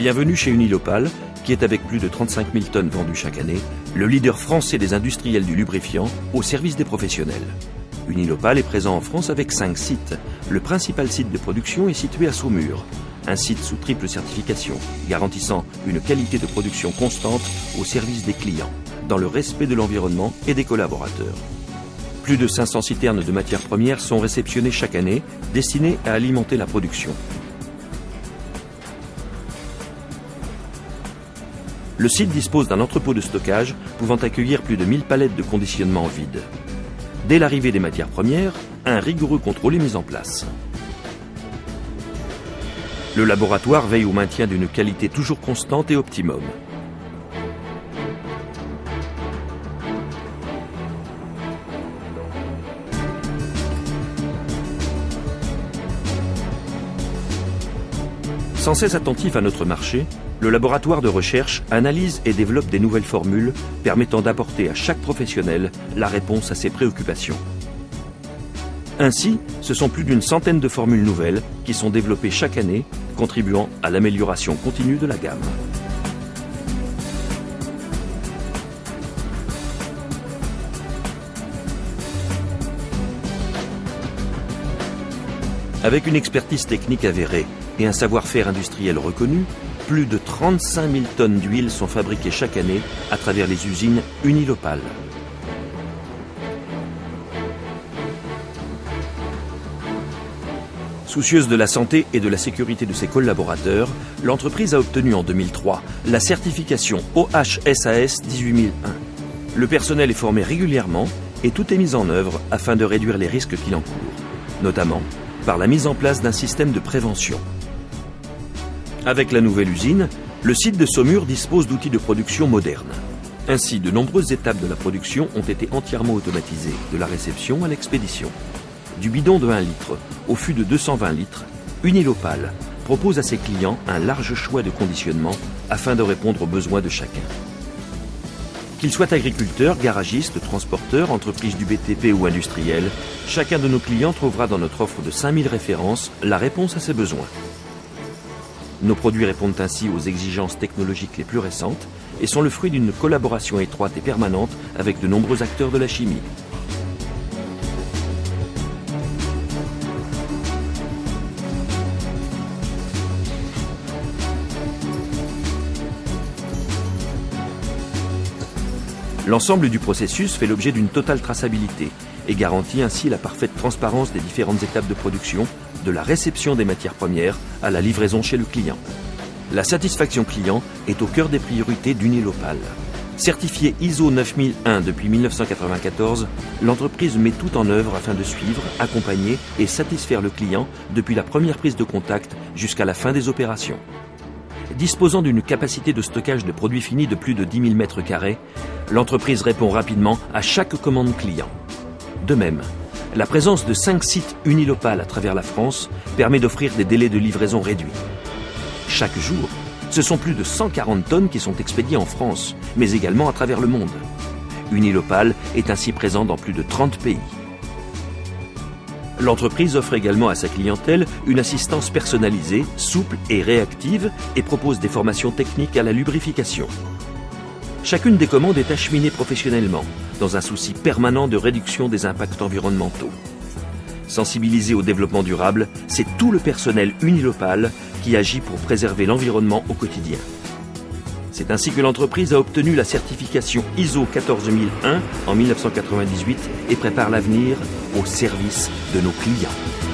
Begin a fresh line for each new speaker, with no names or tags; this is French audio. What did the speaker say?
Bienvenue chez Unilopal, qui est avec plus de 35 000 tonnes vendues chaque année, le leader français des industriels du lubrifiant au service des professionnels. Unilopal est présent en France avec 5 sites. Le principal site de production est situé à Saumur, un site sous triple certification, garantissant une qualité de production constante au service des clients, dans le respect de l'environnement et des collaborateurs. Plus de 500 citernes de matières premières sont réceptionnées chaque année, destinées à alimenter la production. Le site dispose d'un entrepôt de stockage pouvant accueillir plus de 1000 palettes de conditionnement vide. Dès l'arrivée des matières premières, un rigoureux contrôle est mis en place. Le laboratoire veille au maintien d'une qualité toujours constante et optimum. Sans cesse attentif à notre marché, le laboratoire de recherche analyse et développe des nouvelles formules permettant d'apporter à chaque professionnel la réponse à ses préoccupations. Ainsi, ce sont plus d'une centaine de formules nouvelles qui sont développées chaque année, contribuant à l'amélioration continue de la gamme. Avec une expertise technique avérée et un savoir-faire industriel reconnu, plus de 35 000 tonnes d'huile sont fabriquées chaque année à travers les usines Unilopal. Soucieuse de la santé et de la sécurité de ses collaborateurs, l'entreprise a obtenu en 2003 la certification OHSAS 18001. Le personnel est formé régulièrement et tout est mis en œuvre afin de réduire les risques qu'il encourt, notamment par la mise en place d'un système de prévention. Avec la nouvelle usine, le site de Saumur dispose d'outils de production modernes. Ainsi, de nombreuses étapes de la production ont été entièrement automatisées, de la réception à l'expédition. Du bidon de 1 litre au fût de 220 litres, Unilopal propose à ses clients un large choix de conditionnement afin de répondre aux besoins de chacun. Qu'ils soient agriculteurs, garagistes, transporteurs, entreprises du BTP ou industriels, chacun de nos clients trouvera dans notre offre de 5000 références la réponse à ses besoins. Nos produits répondent ainsi aux exigences technologiques les plus récentes et sont le fruit d'une collaboration étroite et permanente avec de nombreux acteurs de la chimie. L'ensemble du processus fait l'objet d'une totale traçabilité et garantit ainsi la parfaite transparence des différentes étapes de production, de la réception des matières premières à la livraison chez le client. La satisfaction client est au cœur des priorités d'Unilopal. Certifiée ISO 9001 depuis 1994, l'entreprise met tout en œuvre afin de suivre, accompagner et satisfaire le client depuis la première prise de contact jusqu'à la fin des opérations. Disposant d'une capacité de stockage de produits finis de plus de 10 000 m², l'entreprise répond rapidement à chaque commande client. De même, la présence de 5 sites Unilopal à travers la France permet d'offrir des délais de livraison réduits. Chaque jour, ce sont plus de 140 tonnes qui sont expédiées en France, mais également à travers le monde. Unilopal est ainsi présent dans plus de 30 pays. L'entreprise offre également à sa clientèle une assistance personnalisée, souple et réactive et propose des formations techniques à la lubrification. Chacune des commandes est acheminée professionnellement, dans un souci permanent de réduction des impacts environnementaux. Sensibilisé au développement durable, c'est tout le personnel Unilopal qui agit pour préserver l'environnement au quotidien. C'est ainsi que l'entreprise a obtenu la certification ISO 14001 en 1998 et prépare l'avenir au service de nos clients.